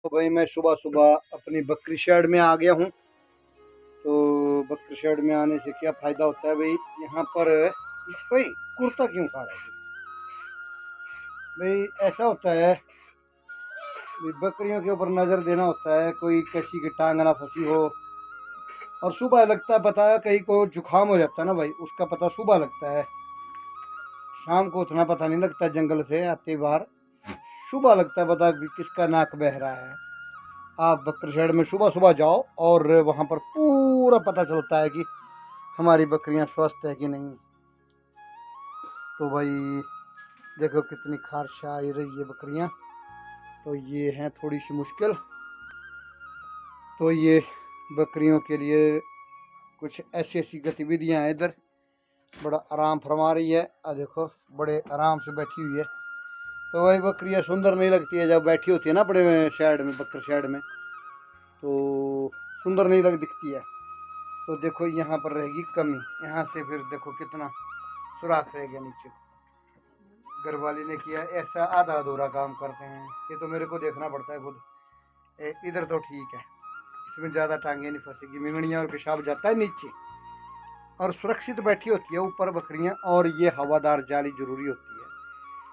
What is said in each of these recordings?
तो भाई मैं सुबह सुबह अपनी बकरी शेड में आ गया हूँ। तो बकरी शेड में आने से क्या फ़ायदा होता है भाई, यहाँ पर भाई कुर्ता क्यों खा रहा है भाई? ऐसा होता है भाई, बकरियों के ऊपर नज़र देना होता है, कोई किसी की टांग ना फंसी हो। और सुबह लगता है पता है, कहीं को जुकाम हो जाता है ना भाई, उसका पता सुबह लगता है। शाम को उतना पता नहीं लगता, जंगल से आते बार सुबह लगता है पता कि किसका नाक बह रहा है। आप बकरी शेड में सुबह सुबह जाओ और वहाँ पर पूरा पता चलता है कि हमारी बकरियाँ स्वस्थ है कि नहीं। तो भाई देखो कितनी खारिश आ रही है बकरियाँ, तो ये हैं थोड़ी सी मुश्किल। तो ये बकरियों के लिए कुछ ऐसी ऐसी गतिविधियाँ हैं इधर, बड़ा आराम फरमा रही है। देखो बड़े आराम से बैठी हुई है। तो भाई बकरियाँ सुंदर नहीं लगती है जब बैठी होती है ना बड़े शेड में, बकर शेड में, तो सुंदर नहीं दिखती है। तो देखो यहाँ पर रहेगी कमी, यहाँ से फिर देखो कितना सुराख रह गया नीचे। घर वाली ने किया ऐसा आधा अधूरा काम करते हैं, ये तो मेरे को देखना पड़ता है खुद। इधर तो ठीक है, इसमें ज़्यादा टांगे नहीं फंसेगी, मिंगड़ियाँ और पेशाब जाता है नीचे और सुरक्षित बैठी होती है ऊपर बकरियाँ। और ये हवादार जाली ज़रूरी होती है।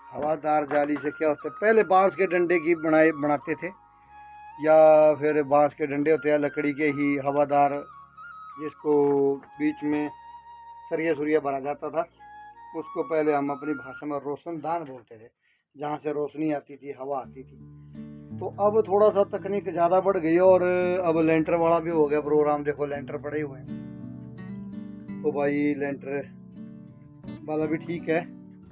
हवादार जाली से क्या होता है, पहले बांस के डंडे की बनाते थे, या फिर बांस के डंडे होते हैं लकड़ी के ही हवादार, जिसको बीच में सरिया सुरिया भरा जाता था। उसको पहले हम अपनी भाषा में रोशनदान बोलते थे, जहाँ से रोशनी आती थी, हवा आती थी। तो अब थोड़ा सा तकनीक ज़्यादा बढ़ गई और अब लेंटर वाला भी हो गया प्रोग्राम। देखो लेंटर पड़े हुए हैं, तो भाई लेंटर वाला भी ठीक है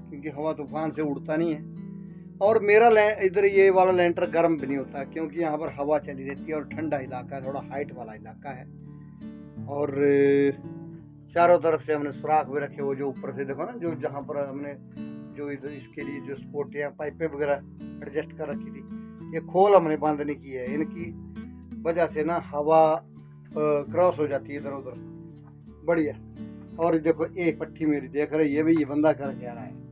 क्योंकि हवा तूफान से उड़ता नहीं है। और मेरा इधर ये वाला लेंटर गर्म भी नहीं होता क्योंकि यहाँ पर हवा चली रहती है और ठंडा इलाका है, थोड़ा हाइट वाला इलाका है। और चारों तरफ से हमने सुराख भी रखे, वो जो ऊपर से देखो ना, जो जहाँ पर हमने जो इधर इसके लिए जो स्पोर्टियाँ पाइपें वगैरह एडजस्ट कर रखी थी, ये खोल हमने बंद नहीं की है। इनकी वजह से ना हवा क्रॉस हो जाती है इधर उधर, बढ़िया। और देखो ये पट्टी मेरी देख रही है भाई, ये बंदा कर क्या रहा है,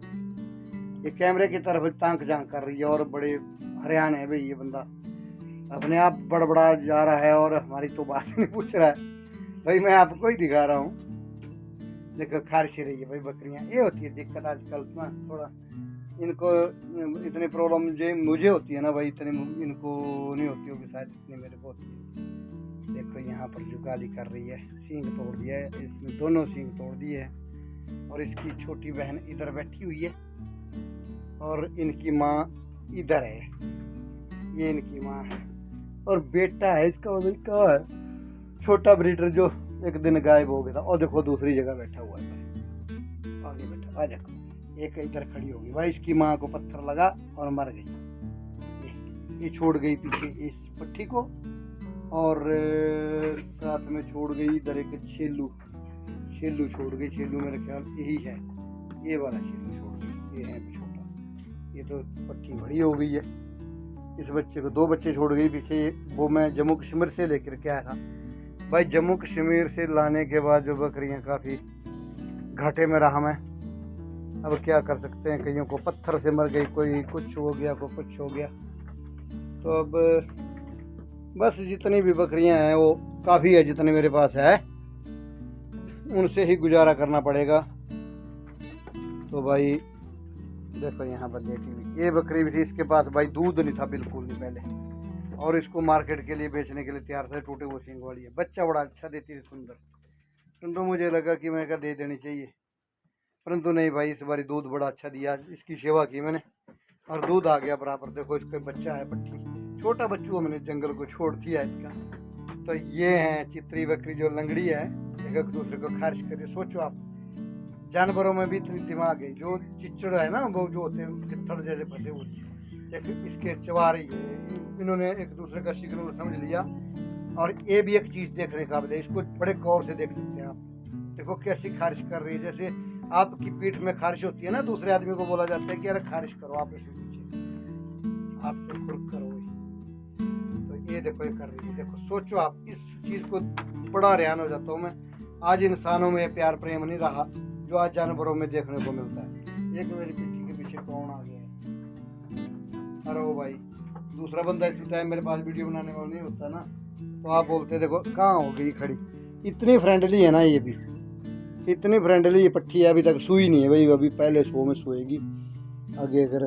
ये कैमरे की तरफ तांक झांक कर रही है और बड़े हरियाण है भाई ये बंदा, अपने आप बड़बड़ा जा रहा है और हमारी तो बात नहीं पूछ रहा है। भाई मैं आपको ही दिखा रहा हूँ, देखो खारिश रही है भाई बकरियाँ। ये होती है दिक्कत आजकल ना, थोड़ा इनको इतनी प्रॉब्लम जो मुझे होती है ना भाई, इतनी इनको नहीं होती होगी शायद इतनी मेरे को होती है। देखो यहाँ पर जुगाली कर रही है, सींग तोड़ दिया है इसने, दोनों सींग तोड़ दिए हैं। और इसकी छोटी बहन इधर बैठी हुई है और इनकी माँ इधर है, ये इनकी माँ है और बेटा है इसका, भाई क्या है, छोटा ब्रीडर जो एक दिन गायब हो गया था। और देखो दूसरी जगह बैठा हुआ है, आगे बैठा। देखो एक इधर खड़ी होगी भाई, इसकी माँ को पत्थर लगा और मर गई। ये छोड़ गई पीछे इस पट्टी को और साथ में छोड़ गई इधर एक छेलू छोड़ गई। छेलू मेरे ख्याल यही है, ये वाला छेलू छोड़ गई, ये है छोटा। ये तो पट्टी बड़ी हो गई है। इस बच्चे को, दो बच्चे छोड़ गई पीछे, वो मैं जम्मू कश्मीर से लेकर के आया था भाई। जम्मू कश्मीर से लाने के बाद जो बकरियां काफ़ी घाटे में रहा मैं। अब क्या कर सकते हैं, कईयों को पत्थर से मर गई, कोई कुछ हो गया, कोई कुछ हो गया। तो अब बस जितनी भी बकरियां हैं वो काफ़ी है, जितने मेरे पास है उनसे ही गुजारा करना पड़ेगा। तो भाई देखो यहाँ पर लेटी हुई ये बकरी भी थी, इसके पास भाई दूध नहीं था बिल्कुल नहीं पहले, और इसको मार्केट के लिए बेचने के लिए तैयार था। टूटे हुए सींग वाली है, बच्चा बड़ा अच्छा देती थी, सुंदर। परंतु मुझे लगा कि मैं क्या दे देनी चाहिए, परंतु नहीं भाई, इस बार दूध बड़ा अच्छा दिया। इसकी सेवा की मैंने और दूध आ गया बराबर। देखो इसका बच्चा है पट्टी, छोटा बच्चू मैंने जंगल को छोड़ दिया इसका। तो ये है चित्री बकरी जो लंगड़ी है, एक दूसरे को खारिश करे। सोचो आप, जानवरों में भी इतनी दिमाग है। जो चिचड़ है ना, वो जो होते हैं चित्तड़ जैसे फंसे हुए, एक इसके चबा रही है। इन्होंने एक दूसरे का सिग्नल समझ लिया। और ये भी एक चीज़ देखने का है, इसको बड़े गौर से देख सकते हैं आप। देखो कैसी खारिश कर रही है, जैसे आपकी पीठ में खारिश होती है ना, दूसरे आदमी को बोला जाता है कि अरे खारिश करो, आप इसे पीछे आपसे खुद करो। तो ये देखो ये कर रही है। देखो सोचो आप, इस चीज़ को बड़ा हैरान हो जाता हूँ मैं। आज इंसानों में प्यार प्रेम नहीं रहा जो आज जानवरों में देखने को मिलता है। एक मेरी पिट्ठी के पीछे कौन आ गया है? अरे ओ भाई, दूसरा बंदा इसी टाइम मेरे पास वीडियो बनाने वाला नहीं होता ना, तो आप बोलते देखो कहाँ हो गई खड़ी। इतनी फ्रेंडली है ना ये भी, इतनी फ्रेंडली ये पट्टी है, अभी तक सोई नहीं है भाई, अभी पहले सो में सोएगी। आगे अगर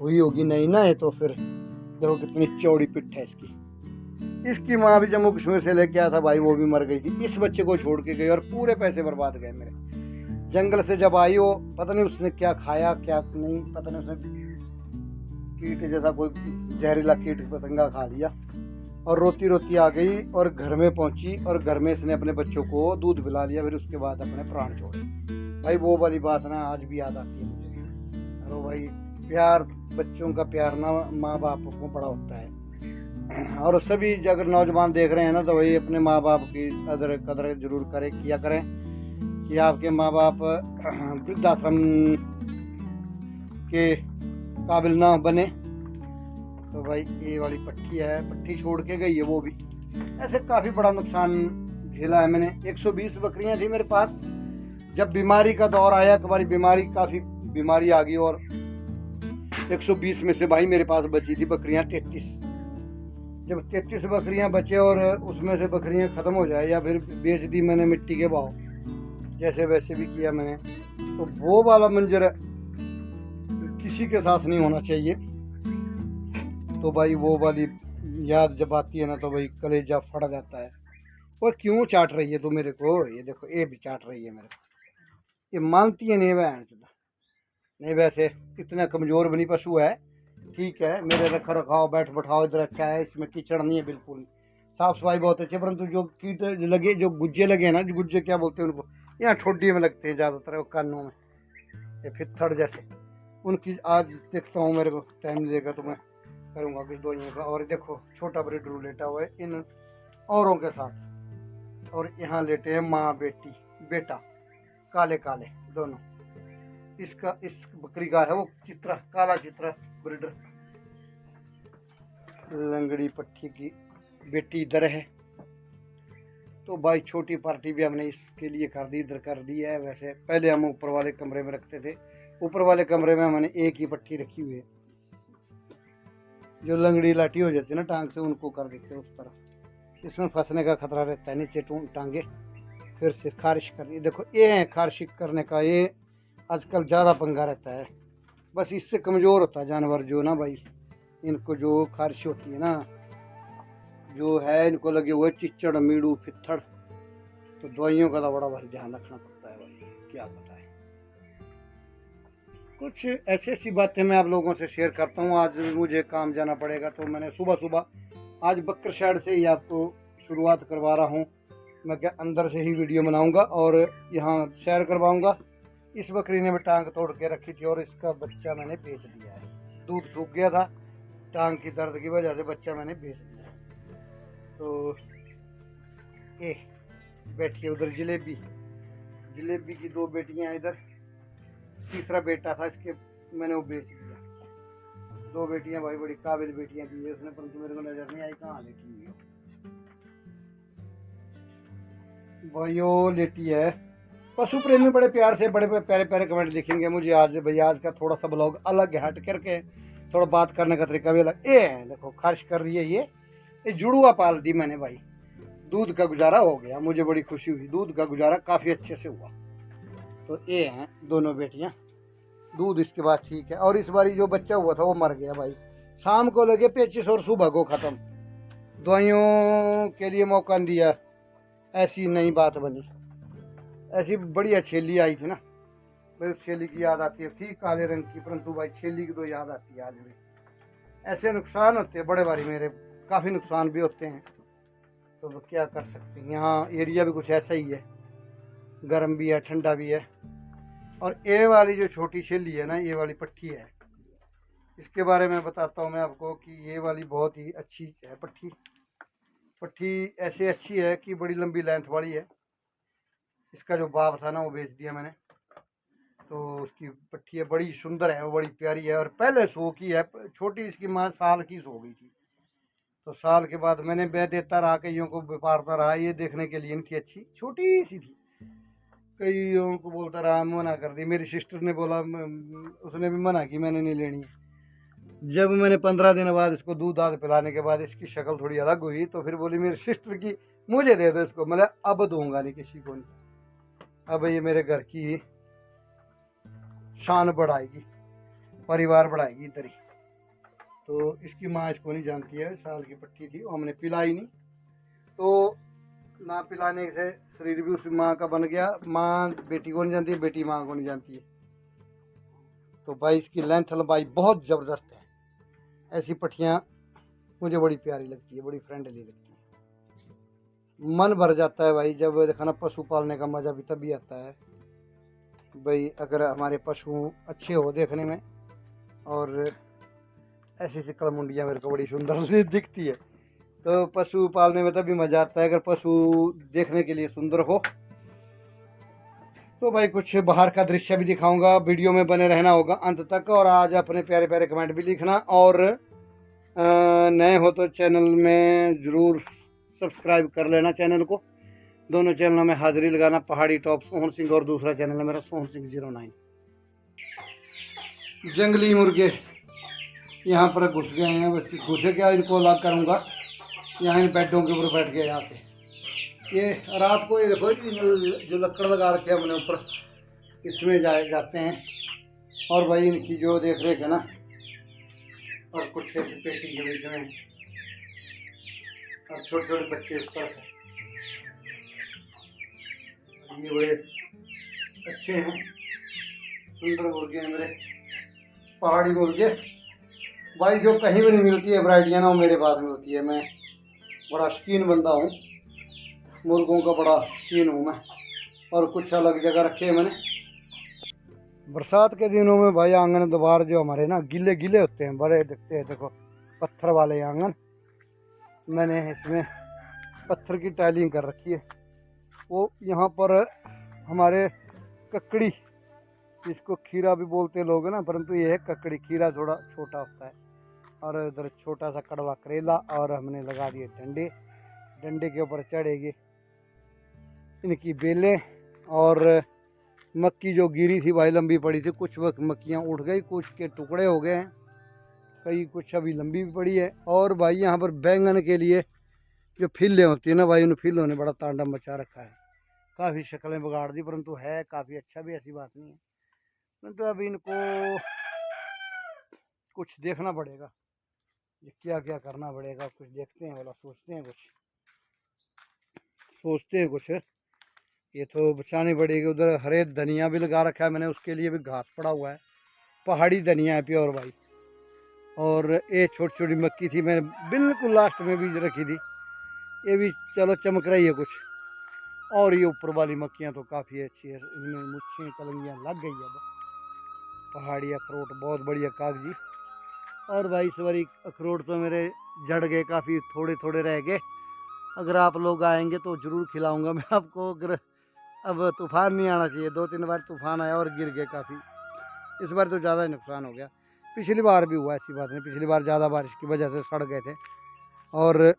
हुई होगी नहीं ना है तो फिर देखो कितनी चौड़ी पिट्ठ है इसकी। इसकी माँ भी जम्मू कश्मीर से लेके आया था भाई, वो भी मर गई थी। इस बच्चे को छोड़ के गई और पूरे पैसे बर्बाद गए मेरे। जंगल से जब आई वो, पता नहीं उसने क्या खाया क्या नहीं, पता नहीं उसने कीट जैसा कोई जहरीला कीट पतंगा खा लिया और रोती रोती आ गई और घर में पहुंची और घर में इसने अपने बच्चों को दूध पिला लिया, फिर उसके बाद अपने प्राण छोड़े। भाई वो वाली बात ना आज भी याद आती है मुझे। अरे भाई प्यार, बच्चों का प्यार ना माँ बाप को बड़ा होता है। और सभी अगर नौजवान देख रहे हैं ना तो भाई अपने माँ बाप की कदर जरूर करें, किया करें कि आपके माँ बाप वृद्धाश्रम के काबिल ना बने। तो भाई ये वाली पट्टी है, पट्टी छोड़ के गई है वो भी। ऐसे काफ़ी बड़ा नुकसान झेला है मैंने। 120 बकरियां थी मेरे पास। जब बीमारी का दौर आया, एक बारी काफ़ी बीमारी आ गई और 120 में से भाई मेरे पास बची थी बकरियां 33। जब 33 बकरियां बचे और उसमें से बकरियां ख़त्म हो जाए या फिर बेच दी मैंने मिट्टी के भाव, जैसे वैसे भी किया मैंने, तो वो वाला मंजर किसी के साथ नहीं होना चाहिए। तो भाई वो वाली याद जब आती है ना तो भाई कलेजा फट जाता है। वो क्यों चाट रही है तू मेरे को, ये देखो ये भी चाट रही है मेरे को, ये मानती है नहीं बहन नहीं। वैसे इतना कमज़ोर बनी पशु है, ठीक है, मेरे रख रखाव बैठ बैठाओ इधर अच्छा है, इसमें कीचड़ नहीं है बिल्कुल, साफ़ सफाई बहुत अच्छी है। परंतु जो कीट लगे, जो गुज्जे लगे ना, जो गुज्जे क्या बोलते हैं उनको, यहाँ ठोडी में लगते हैं ज़्यादातर, वो कानों में, ये फित्थड़ जैसे, उनकी आज देखता हूँ। मेरे को टाइम नहीं देगा तो मैं करूँगा कुछ दवाइयों का। और देखो छोटा ब्रीडर लेटा हुआ है इन औरों के साथ, और यहाँ लेटे हैं माँ बेटी बेटा, काले काले दोनों। इसका इस बकरी का है वो चित्रा, काला चित्रा ब्रीडर। लंगड़ी पट्टी की बेटी इधर है। तो भाई छोटी पार्टी भी हमने इसके लिए कर दी, इधर कर दी है। वैसे पहले हम ऊपर वाले कमरे में रखते थे, ऊपर वाले कमरे में हमने एक ही पट्टी रखी हुई है। जो लंगड़ी लाठी हो जाती है ना टांग से, उनको कर देते हैं उस तरह। इसमें फंसने का खतरा रहता है, नीचे टांगे फिर से खारिश कर रही। देखो ये है खारिश करने का, ये आजकल ज़्यादा पंगा रहता है। बस इससे कमज़ोर होता है जानवर जो ना भाई, इनको जो खारिश होती है ना, जो है इनको लगे हुए चिच्चड़ मीड़ू फित्थड़, तो दवाइयों का तो बड़ा भारी ध्यान रखना पड़ता है भाई, क्या बताएं। कुछ ऐसी ऐसी बातें मैं आप लोगों से शेयर करता हूँ। आज मुझे काम जाना पड़ेगा तो मैंने सुबह सुबह आज बकरशेड से ही आपको शुरुआत करवा रहा हूँ। मैं क्या अंदर से ही वीडियो बनाऊँगा और यहाँ शेयर करवाऊँगा। इस बकरी ने भी टांग तोड़ के रखी थी और इसका बच्चा मैंने बेच दिया है। दूध सूख गया था, टांग की दर्द की वजह से बच्चा मैंने बेच दिया। तो ये बैठी है उधर जलेबी, जलेबी की 2 बेटियां इधर, तीसरा बेटा था इसके, मैंने वो बेच दिया। 2 बेटियां भाई बड़ी काबिल बेटियां दी है उसने, परंतु मेरे को नजर नहीं आई कहाँ लेटी हुई है भाई। वो लेटी है। पशु प्रेमी बड़े प्यार से बड़े प्यारे प्यारे कमेंट लिखेंगे मुझे आज भैया, आज का थोड़ा सा ब्लॉग अलग है, हट करके थोड़ा बात करने का तरीका भी अलग। ये देखो खारिश कर रही है, ये जुड़ुआ पाल दी मैंने भाई। दूध का गुजारा हो गया, मुझे बड़ी खुशी हुई, दूध का गुजारा काफ़ी अच्छे से हुआ। तो ये हैं दोनों बेटियां, दूध इसके बाद ठीक है। और इस बारी जो बच्चा हुआ था वो मर गया भाई, शाम को लगे पेचिस और सुबह को ख़त्म। दवाइयों के लिए मौका नहीं दिया, ऐसी नई बात बनी। ऐसी बढ़िया छेली आई थी ना भाई, छेली की याद आती है, थी काले रंग की, परंतु भाई छेली की तो याद आती है आज भी। ऐसे नुकसान होते हैं बड़े भारी, मेरे काफ़ी नुकसान भी होते हैं, तो क्या कर सकते हैं। यहाँ एरिया भी कुछ ऐसा ही है, गर्म भी है ठंडा भी है। और ये वाली जो छोटी छेली है ना, ये वाली पट्टी है, इसके बारे में बताता हूँ मैं आपको कि ये वाली बहुत ही अच्छी है पट्टी। पट्टी ऐसे अच्छी है कि बड़ी लंबी लेंथ वाली है। इसका जो बाप था ना वो बेच दिया मैंने, तो उसकी पट्टी है, बड़ी सुंदर है, वो बड़ी प्यारी है। और पहले सो की है, छोटी इसकी माँ साल की सो गई थी, तो साल के बाद मैंने बै देता रहा, कईयों को व्यापारता रहा, ये देखने के लिए नहीं थी, अच्छी छोटी सी थी। कईयों को बोलता रहा, मना कर दी। मेरी सिस्टर ने बोला, उसने भी मना की, मैंने नहीं लेनी। जब मैंने 15 दिन बाद इसको दूध दाद पिलाने के बाद इसकी शक्ल थोड़ी अलग हुई तो फिर बोली मेरी सिस्टर की मुझे दे दो इसको। मतलब अब दूंगा नहीं किसी को नहीं। अब ये मेरे घर की शान बढ़ाएगी, परिवार बढ़ाएगी इधर ही। तो इसकी माँ इसको नहीं जानती है, साल की पट्टी थी, हमने पिलाई नहीं। तो ना पिलाने से शरीर भी उस माँ का बन गया। माँ बेटी को नहीं जानती है, बेटी माँ को नहीं जानती है। तो भाई इसकी लेंथ लंबाई बहुत ज़बरदस्त है। ऐसी पट्टियाँ मुझे बड़ी प्यारी लगती है, बड़ी फ्रेंडली लगती है। मन भर जाता है भाई जब देखा ना, पशु पालने का मज़ा भी तभी आता है भाई अगर हमारे पशु अच्छे हो देखने में। और ऐसी ऐसी कड़मुंडियाँ मेरे को बड़ी सुंदर दिखती है। तो पशु पालने में तभी मज़ा आता है अगर पशु देखने के लिए सुंदर हो। तो भाई कुछ बाहर का दृश्य भी दिखाऊंगा, वीडियो में बने रहना होगा अंत तक। और आज अपने प्यारे प्यारे कमेंट भी लिखना, और नए हो तो चैनल में ज़रूर सब्सक्राइब कर लेना चैनल को। दोनों चैनलों में हाजिरी लगाना, पहाड़ी टॉप सोहन सिंह और दूसरा चैनल है मेरा सोहन सिंह 09। जंगली मुर्गे यहाँ पर घुस गए हैं, बस घुसे क्या, इनको अलग करूँगा। यहाँ इन बेडों के ऊपर बैठ गए आके। ये रात को ये देखो जो लकड़ लगा रखे हैं हमने ऊपर, इसमें जाते हैं। और भाई इनकी जो देख रेख है ना, और कुछ ऐसी पेटी के बीच में, और छोटे छोटे बच्चे इस पर है। ये बड़े अच्छे हैं, सुंदर मुर्गे हैं मेरे पहाड़ी मुर्गे भाई। जो कहीं भी नहीं मिलती है वैरायटियाँ ना, वो मेरे पास मिलती है। मैं बड़ा शौकीन बंदा हूँ, मुर्गों का बड़ा शौकीन हूँ मैं। और कुछ अलग जगह रखे हैं मैंने। बरसात के दिनों में भाई आंगन द्वार जो हमारे ना गीले गीले होते हैं, बड़े दिखते हैं। देखो पत्थर वाले आंगन, मैंने इसमें पत्थर की टाइलिंग कर रखी है। वो यहाँ पर हमारे ककड़ी, इसको खीरा भी बोलते लोग ना, परंतु ये है ककड़ी। खीरा थोड़ा छोटा होता है। और इधर छोटा सा कड़वा करेला, और हमने लगा दिए डंडे। डंडे के ऊपर चढ़ेगी इनकी बेलें। और मक्की जो गिरी थी भाई, लंबी पड़ी थी, कुछ वक्त मक्कियाँ उठ गई, कुछ के टुकड़े हो गए हैं, कई कुछ अभी लंबी भी पड़ी है। और भाई यहाँ पर बैंगन के लिए जो फिल्लें होती है ना भाई, उन फिल्लों ने बड़ा तांडव मचा रखा है। काफ़ी शक्लें बिगाड़ दी, परंतु है काफ़ी अच्छा भी, ऐसी बात नहीं है। परंतु अभी इनको कुछ देखना पड़ेगा, क्या क्या करना पड़ेगा, कुछ देखते हैं, वाला सोचते हैं, कुछ ये तो बचानी पड़ेगी। उधर हरे धनिया भी लगा रखा है मैंने, उसके लिए भी घास पड़ा हुआ है। पहाड़ी धनिया है प्योर भाई। और ये छोटी छोटी मक्की थी, मैंने बिल्कुल लास्ट में बीज रखी थी, ये भी चलो चमक रही है कुछ। और ये ऊपर वाली मक्खियाँ तो काफ़ी अच्छी है, इनमें मुच्छें कलंगियाँ लग गई है। पहाड़ी अखरोट बहुत बढ़िया कागजी। और भाई इस बारी अखरोट तो मेरे झड़ गए, काफ़ी थोड़े थोड़े रह गए। अगर आप लोग आएंगे तो ज़रूर खिलाऊंगा मैं आपको। अगर अब तूफ़ान नहीं आना चाहिए, 2-3 बार तूफ़ान आया और गिर गए काफ़ी। इस बार तो ज़्यादा ही नुकसान हो गया। पिछली बार भी हुआ, ऐसी बात नहीं, पिछली बार ज़्यादा बारिश की वजह से सड़ गए थे। और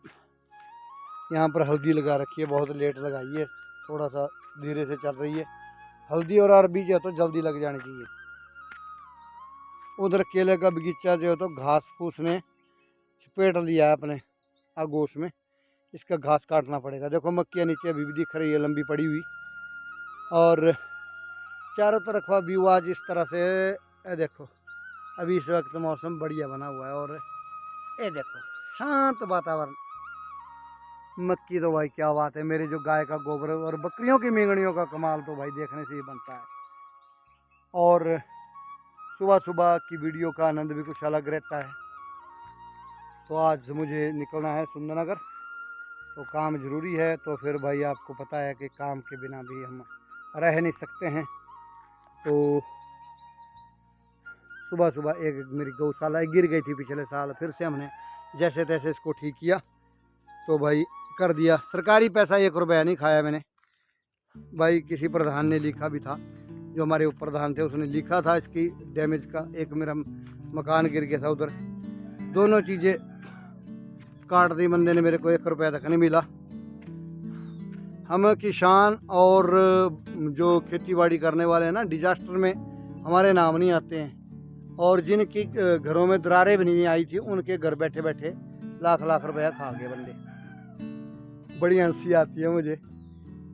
यहाँ पर हल्दी लगा रखी है, बहुत लेट लगाई है, थोड़ा सा धीरे से चल रही है। हल्दी और अरबी जो है तो जल्दी लग जानी चाहिए। उधर केले का बगीचा जो है तो घास फूस ने चपेट लिया है अपने आगोश में, इसका घास काटना पड़ेगा। देखो मक्खियाँ नीचे अभी भी दिख रही है, लंबी पड़ी हुई। और चारों तरफ का व्यू आज इस तरह से देखो, अभी इस वक्त मौसम बढ़िया बना हुआ है। और ये देखो शांत वातावरण। मक्की तो भाई क्या बात है, मेरे जो गाय का गोबर और बकरियों की मेंगड़ियों का कमाल तो भाई देखने से ही बनता है। और सुबह सुबह की वीडियो का आनंद भी कुछ अलग रहता है। तो आज मुझे निकलना है सुंदरनगर, तो काम ज़रूरी है। तो फिर भाई आपको पता है कि काम के बिना भी हम रह नहीं सकते हैं। तो सुबह सुबह एक मेरी गौशाला गिर गई थी पिछले साल, फिर से हमने जैसे तैसे इसको ठीक किया, तो भाई कर दिया। सरकारी पैसा 1 रुपया नहीं खाया मैंने भाई। किसी प्रधान ने लिखा भी था, जो हमारे ऊपर प्रधान थे, उसने लिखा था इसकी डैमेज का। एक मेरा मकान गिर गया था उधर, दोनों चीज़ें काट दी बंदे ने, मेरे को 1 रुपया तक नहीं मिला। हम किसान और जो खेती बाड़ी करने वाले हैं ना, डिजास्टर में हमारे नाम नहीं आते हैं। और जिनकी घरों में दरारें भी नहीं आई थी उनके घर बैठे बैठे लाख लाख रुपया खा गए बंदे। बड़ी हंसी आती है मुझे।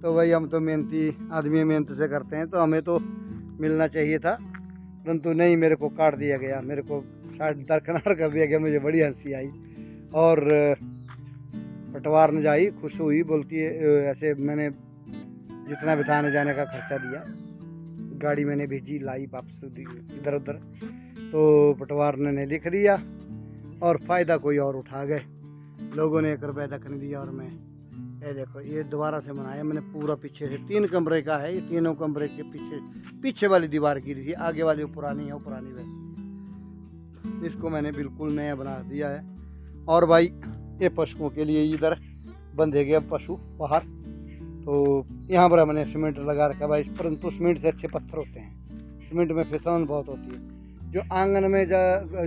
तो भाई हम तो मेहनती आदमी मेहनत से करते हैं, तो हमें तो मिलना चाहिए था, परंतु नहीं, मेरे को काट दिया गया, मेरे को शायद दरकिनार कर दिया गया। मुझे बड़ी हंसी आई। और पटवार ने जाई खुश हुई, बोलती है ऐसे मैंने जितना भी था आने जाने का खर्चा दिया, गाड़ी मैंने भेजी लाई वापस इधर उधर, तो पटवार ने लिख दिया और फ़ायदा कोई और उठा गए। लोगों ने 1 रुपया तक नहीं दिया। और मैं ये देखो, ये दोबारा से बनाया मैंने पूरा, पीछे से 3 कमरे का है, ये तीनों कमरे के पीछे वाली दीवार गिरी थी, आगे वाली वो पुरानी है, वो पुरानी वैसी। इसको मैंने बिल्कुल नया बना दिया है। और भाई ये पशुओं के लिए इधर बंधे गए पशु बाहर, तो यहाँ पर मैंने सीमेंट लगा रखा भाई, परंतु सीमेंट से अच्छे पत्थर होते हैं, सीमेंट में फिसलन बहुत होती है। जो आंगन में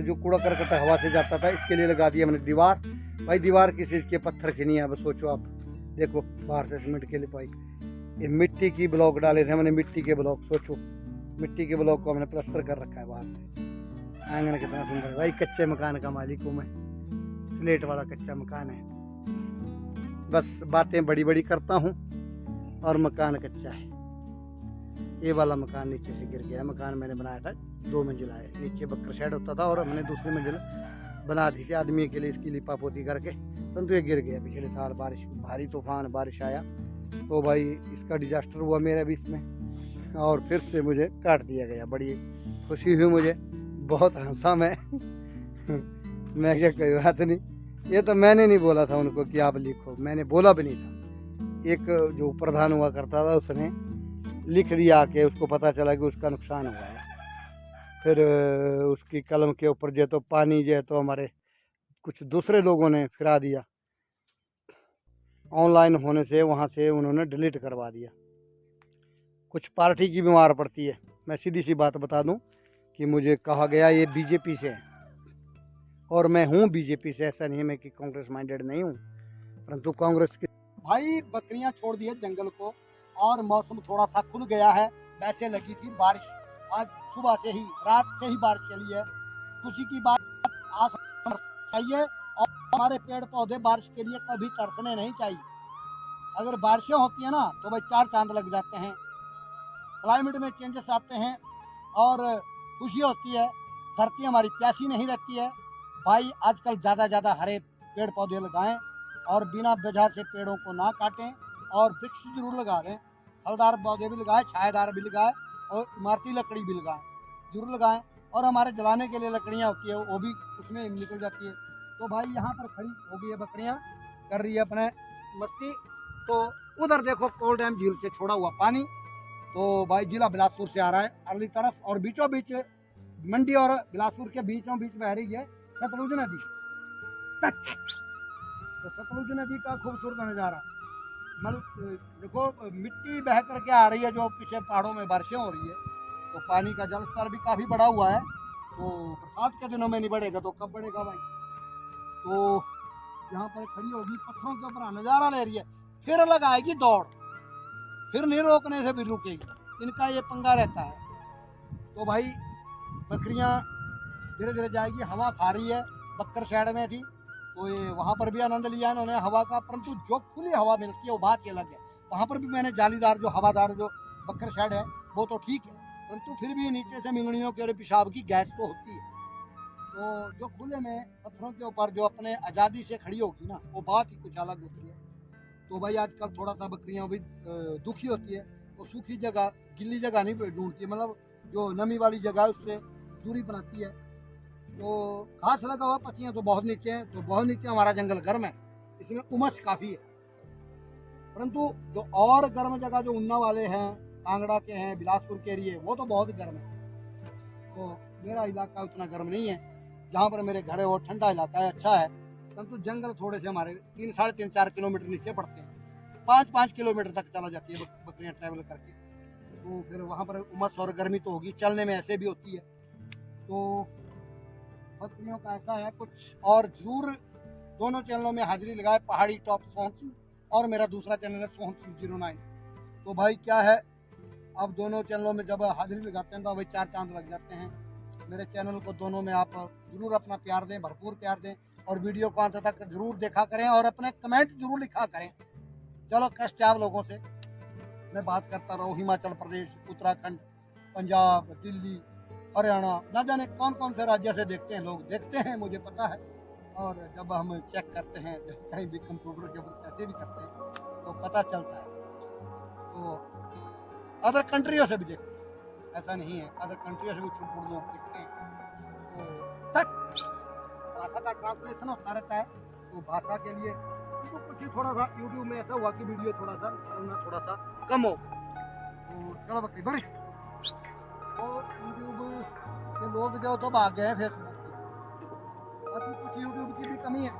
जो कूड़ा करकट हवा से जाता था, इसके लिए लगा दिया मैंने दीवार। भाई दीवार किसी के पत्थर की नहीं है। अब सोचो आप, देखो बाहर से सीमेंट के लिए पाई, ये मिट्टी की ब्लॉक डाले थे मैंने, मिट्टी के ब्लॉक, सोचो मिट्टी के ब्लॉक को मैंने प्लास्टर कर रखा है बाहर से। आंगन कितना सुंदर है भाई। कच्चे मकान का मालिक हूँ मैं, स्लेट वाला कच्चा मकान है। बस बातें बड़ी बड़ी करता हूँ और मकान कच्चा है। ये वाला मकान नीचे से गिर गया। मकान मैंने बनाया था 2 मंजिला है, नीचे बकर शेड होता था और हमने दूसरी मंजिल बना दी थी आदमी के लिए, इसकी लिपापोती करके, परंतु ये गिर गया पिछले साल। बारिश, भारी तूफान बारिश आया तो भाई इसका डिजास्टर हुआ मेरे बीच में, और फिर से मुझे काट दिया गया। बड़ी खुशी हुई मुझे, बहुत हंसा मैं मैं क्या, कोई बात नहीं, ये तो मैंने नहीं बोला था उनको कि आप लिखो, मैंने बोला भी नहीं था। एक जो प्रधान हुआ करता था उसने लिख दिया कि उसको पता चला कि उसका नुकसान हुआ है। फिर उसकी कलम के ऊपर जो तो पानी जो है तो हमारे कुछ दूसरे लोगों ने फिरा दिया, ऑनलाइन होने से वहाँ से उन्होंने डिलीट करवा दिया। कुछ पार्टी की बीमार पड़ती है। मैं सीधी सी बात बता दूं कि मुझे कहा गया ये बीजेपी से है, और मैं हूँ बीजेपी से, ऐसा नहीं है मैं कि कांग्रेस माइंडेड नहीं हूँ, परंतु कांग्रेस की। भाई बकरियां छोड़ दी है जंगल को, और मौसम थोड़ा सा खुल गया है। वैसे लगी थी बारिश, आज सुबह से ही, रात से ही बारिश चली है। खुशी की बात, आज चाहिए, और हमारे पेड़ पौधे बारिश के लिए कभी तरसने नहीं चाहिए। अगर बारिशें होती है ना तो भाई 4 चांद लग जाते हैं, क्लाइमेट में चेंजेस आते हैं और खुशी होती है, धरती हमारी प्यासी नहीं रहती है। भाई आजकल ज़्यादा हरे पेड़ पौधे लगाएं और बिना वजह से पेड़ों को ना काटें, और वृक्ष जरूर लगा दें, फलदार पौधे भी लगाएं, छायादार भी लगाएं, और इमारती लकड़ी भी लगाएं, जरूर लगाएं। और हमारे जलाने के लिए लकड़ियाँ होती है वो भी उसमें निकल जाती है। तो भाई यहाँ पर खड़ी हो गई है बकरियाँ, कर रही है अपने मस्ती। तो उधर देखो कोल डैम झील से छोड़ा हुआ पानी, तो भाई जिला बिलासपुर से आ रहा है अगली तरफ, और बीचों बीच मंडी और बिलासपुर के बीचों बीच बह रही है सतलुज नदी। तो सतलुज नदी का खूबसूरत नज़ारा, मतलब देखो मिट्टी बह करके आ रही है, जो पीछे पहाड़ों में बारिशें हो रही है, तो पानी का जल स्तर भी काफ़ी बढ़ा हुआ है। तो बरसात के दिनों में नहीं बढ़ेगा तो कब बढ़ेगा भाई। तो यहाँ पर खड़ी होगी, पत्थरों के ऊपर नज़ारा ले रही है, फिर लगाएगी दौड़, फिर नहीं रोकने से भी रुकेगी। इनका ये पंगा रहता है। तो भाई बकरियाँ धीरे धीरे जाएगी, हवा खा रही है। बक्कर साइड में थी तो ये वहाँ पर भी आनंद लिया इन्होंने हवा का, परंतु जो खुली हवा मिलती है वो बात ही अलग है। वहाँ पर भी मैंने जालीदार जो हवादार जो बक्कर साइड है वो तो ठीक है, परंतु फिर भी नीचे से मिंगड़ियों के और पेशाब की गैस तो होती है। तो जो खुले में पत्थरों के ऊपर जो अपने आज़ादी से खड़ी होगी ना, वो बात ही कुछ अलग होती है। तो भाई आजकल थोड़ा सा बकरियाँ भी दुखी होती है, तो सूखी जगह, गिल्ली जगह नहीं ढूंढती, मतलब जो नमी वाली जगह है उससे दूरी बनाती है। तो घास लगा हुआ, पत्तियाँ तो बहुत नीचे हैं, तो बहुत नीचे हमारा जंगल गर्म है, इसमें उमस काफ़ी है। परंतु जो और गर्म जगह जो उन्ना वाले हैं, कांगड़ा के हैं, बिलासपुर के एरिए, वो तो बहुत गर्म है। तो मेरा इलाका उतना गर्म नहीं है, जहाँ पर मेरे घर है वो ठंडा इलाका है, अच्छा है। परंतु जंगल थोड़े से हमारे 3, साढ़े 3, 4 किलोमीटर नीचे पड़ते हैं, 5 किलोमीटर तक चला जाती है बकरियाँ ट्रैवल करके। तो फिर वहाँ पर उमस और गर्मी तो होगी, चलने में ऐसे भी होती है। तो बकरियों का ऐसा है कुछ। और जरूर दोनों चैनलों में हाजिरी लगाए, पहाड़ी टॉप सोहन सिंह और मेरा दूसरा चैनल है सोहन सिंह 09। तो भाई क्या है, अब दोनों चैनलों में जब हाजिरी लगाते हैं तो भाई 4 चांद लग जाते हैं। मेरे चैनल को दोनों में आप ज़रूर अपना प्यार दें, भरपूर प्यार दें और वीडियो को अंत तक ज़रूर देखा करें और अपने कमेंट ज़रूर लिखा करें। चलो कष्ट आप लोगों से मैं बात करता रहूँ। हिमाचल प्रदेश, उत्तराखंड, पंजाब, दिल्ली, हरियाणा, ना जाने कौन कौन से राज्य से देखते हैं लोग, देखते हैं मुझे पता है। और जब हम चेक करते हैं कहीं भी कंप्यूटर के ऊपर कैसे भी करते हैं तो पता चलता है। तो अदर कंट्रियों से भी देखते हैं, ऐसा नहीं है, अदर कंट्रियों से भी छुट लोग देखते हैं। तो भाषा का ट्रांसलेशन होता रहता है, तो भाषा के लिए तो कुछ थोड़ा सा यूट्यूब में ऐसा हुआ कि वीडियो थोड़ा सा करना थोड़ा सा कम हो। तो चलो बकरी बड़ी तो यूट्यूब के लोग जो तो भाग गए हैं फेसबुक, बाकी कुछ यूट्यूब की भी कमी है।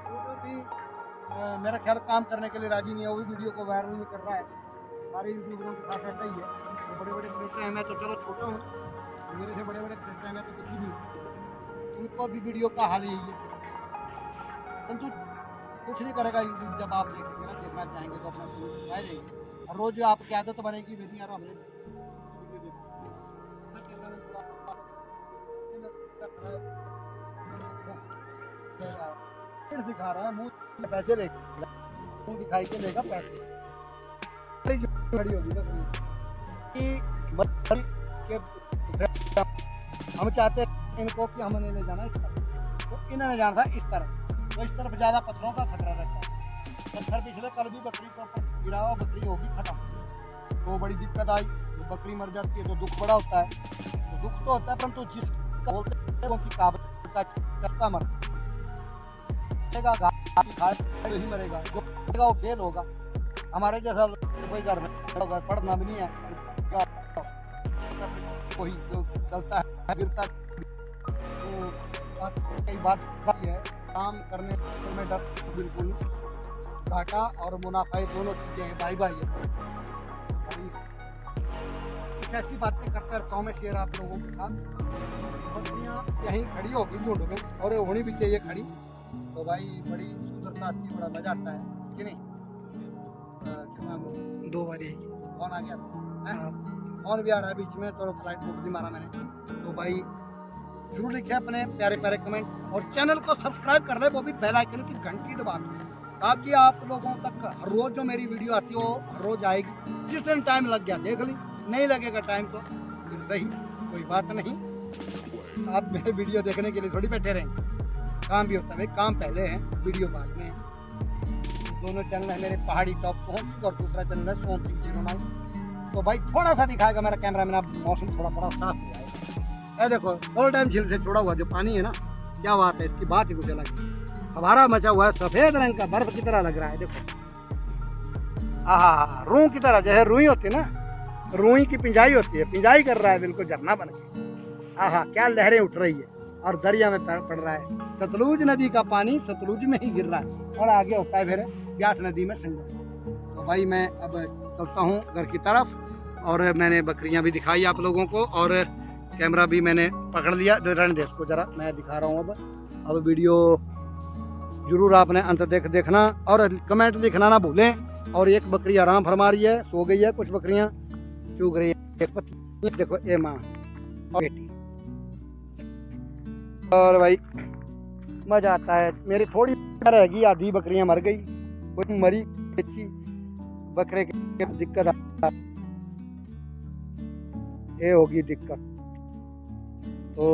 यूट्यूब भी मेरा ख्याल काम करने के लिए राजी नहीं है, वो भी वीडियो को वायरल नहीं कर रहा है। सारे यूट्यूबरों के साथ ऐसा ही है। तो बड़े बड़े क्रिएटर हैं, मैं तो चलो छोटा हूँ, मेरे से बड़े बड़े क्रिएटर हैं, मैं तो कुछ भी नहीं, उनको भी वीडियो का हाल यही है। परंतु कुछ नहीं करेगा यूट्यूब, जब आप देखेंगे ना, देखना चाहेंगे तो अपना शुरू दिखाए जाएंगे और रोज़ आपकी आदत बनेगी बेटी यार हमें दिखा रहा है, मुंह पैसे लेगा, मुंह दिखाई के लेगा पैसे। खड़ी होगी हम चाहते हैं इनको कि हमने ले जाना इस तरफ, तो इन्होंने जाना था इस तरफ, तो इस तरफ ज़्यादा पत्थरों का खतरा रहता है। पत्थर पिछले कल भी बकरी के ऊपर गिरा हुआ, बकरी होगी खत्म। तो बड़ी दिक्कत आई, बकरी मर जाती है तो दुख बड़ा होता है। तो दुख तो होता है, परंतु जिसका बोलते हैं कि काबल का चस्का मरेगा, ही मरेगा, जो वो फेल होगा। हमारे जैसा कोई घर में पढ़ना भी नहीं है, कोई जो चलता है गिरता। तो कई बात है, काम करने में डर बिल्कुल, घाटा और मुनाफा दोनों चीज़ें हैं, भाई भाई है। कुछ ऐसी बातें करते रहता हूँ मैं शेयर आप लोगों के साथ। बकरियाँ यहीं खड़ी होगी झुंड में और होनी भी चाहिए खड़ी, तो भाई बड़ी सुंदरता आती है, बड़ा मजा आता है कि नहीं। कितना 2 बारी कौन आ गया और भी आ रहा है बीच में, तो फ्लाइट मोड भी मारा मैंने। तो भाई जरूर लिखे अपने प्यारे प्यारे कमेंट और चैनल को सब्सक्राइब कर ले, वो भी बेल आइकन की घंटी दबा के, ताकि आप लोगों तक हर रोज़ जो मेरी वीडियो आती है वो हर रोज़ आएगी। जिस दिन टाइम लग गया देख ली, नहीं लगेगा टाइम तो फिर सही, कोई बात नहीं। आप मेरे वीडियो देखने के लिए थोड़ी बैठे रहेंगे, काम भी होता है भाई, काम पहले है वीडियो बाद में। दोनों चैनल है मेरे, पहाड़ी टॉप सोहन सिंह और दूसरा चैनल है सोहन सिंह 09। तो भाई थोड़ा सा दिखाएगा मेरा कैमरा, मेरा मौसम थोड़ा बड़ा साफ हुआ है। ये देखो ऑल टाइम झील से छोड़ा हुआ जो पानी है ना, क्या बात है, इसकी बात ही कुछ अलग है। हमारा मचा हुआ है, सफ़ेद रंग का बर्फ की तरह लग रहा है। देखो आहा, रूह की तरह, जैसे रूई होती है ना, रूई की पिंजाई होती है, पिंजाई कर रहा है बिल्कुल झरना बन के। आहा, क्या लहरें उठ रही है और दरिया में पड़ रहा है। सतलुज नदी का पानी सतलुज में ही गिर रहा है और आगे होता है फिर ब्यास नदी में संगम। तो भाई मैं अब चलता हूँ घर की तरफ, और मैंने बकरियां भी दिखाई आप लोगों को और कैमरा भी मैंने पकड़ लिया। रहने दे इसको जरा, मैं दिखा रहा हूँ अब वीडियो जरूर आपने अंत देखना और कमेंट लिखना ना भूलें। और एक बकरी आराम फरमा रही है, सो गई है, कुछ बकरियां चूक रही है। देखो ये माँ और बेटी, और भाई मजा आता है। मेरी थोड़ी रहेगी, आधी बकरियां मर गई, कोई मरी अच्छी बकरे की दिक्कत ये होगी दिक्कत। तो